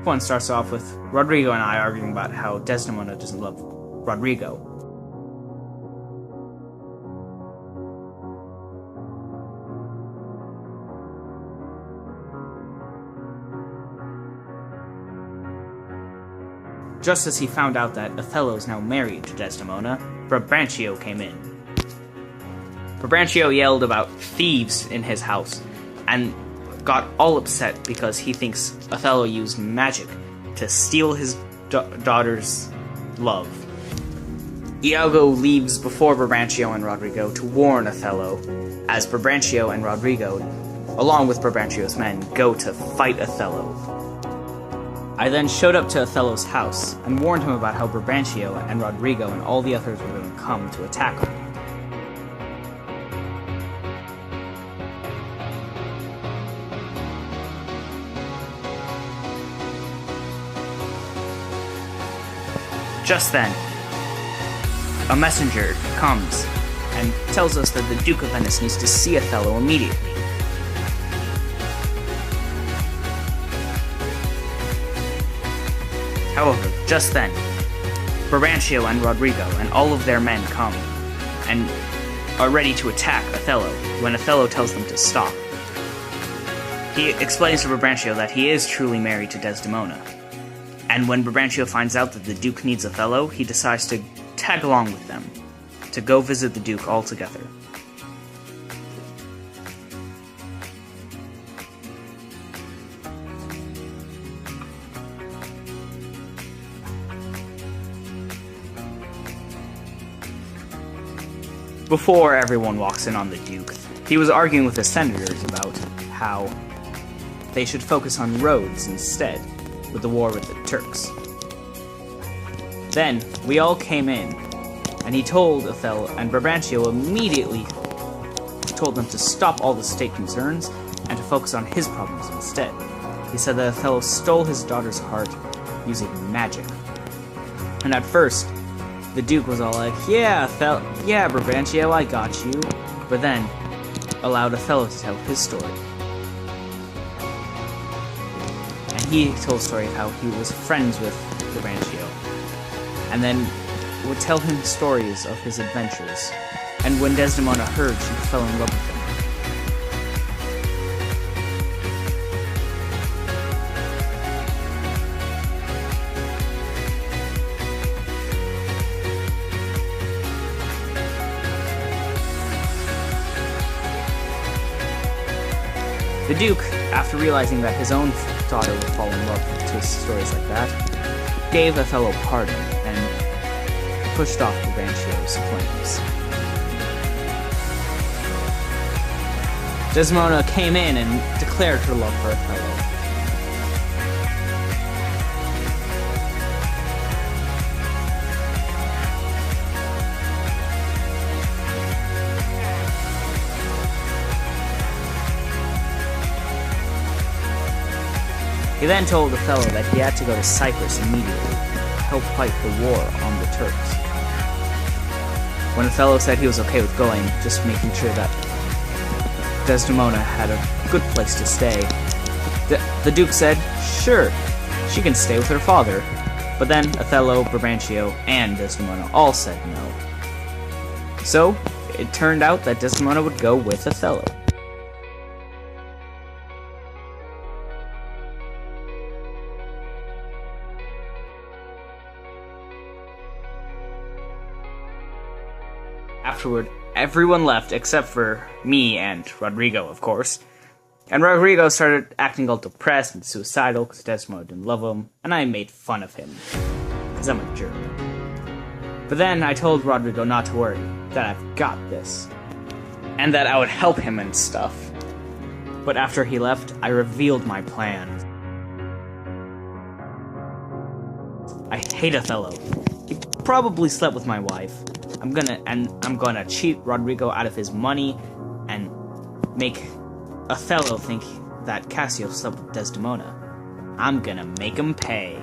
1 starts off with Rodrigo and I arguing about how Desdemona doesn't love Rodrigo. Just as he found out that Othello is now married to Desdemona, Brabantio came in. Brabantio yelled about thieves in his house, and got all upset because he thinks Othello used magic to steal his daughter's love. Iago leaves before Brabantio and Rodrigo to warn Othello, as Brabantio and Rodrigo, along with Brabantio's men, go to fight Othello. I then showed up to Othello's house and warned him about how Brabantio and Rodrigo and all the others were going to come to attack him. Just then, a messenger comes and tells us that the Duke of Venice needs to see Othello immediately. However, just then, Brabantio and Rodrigo and all of their men come and are ready to attack Othello when Othello tells them to stop. He explains to Brabantio that he is truly married to Desdemona, and when Brabantio finds out that the Duke needs Othello, he decides to tag along with them to go visit the Duke all together. Before everyone walks in on the Duke, he was arguing with the senators about how they should focus on roads instead, with the war with the Turks. Then, we all came in, and he told Othello, and Brabantio immediately told them to stop all the state concerns and to focus on his problems instead. He said that Othello stole his daughter's heart using magic. And at first, the Duke was all like, yeah, Brabantio, I got you, but then allowed Othello to tell his story. And he told a story of how he was friends with Brabantio, and then would tell him stories of his adventures. And when Desdemona heard, she fell in love with him. The Duke, after realizing that his own daughter would fall in love to stories like that, gave Othello pardon and pushed off Brabantio's claims. Desdemona came in and declared her love for Othello. He then told Othello that he had to go to Cyprus immediately to help fight the war on the Turks. When Othello said he was okay with going, just making sure that Desdemona had a good place to stay, the Duke said, sure, she can stay with her father. But then Othello, Brabantio, and Desdemona all said no. So, it turned out that Desdemona would go with Othello. Afterward, everyone left except for me and Rodrigo, of course. And Rodrigo started acting all depressed and suicidal because Desdemona didn't love him, and I made fun of him, because I'm a jerk. But then I told Rodrigo not to worry, that I've got this, and that I would help him and stuff. But after he left, I revealed my plan. I hate Othello. He probably slept with my wife. I'm gonna cheat Rodrigo out of his money and make Othello think that Cassio slept with Desdemona. I'm gonna make him pay.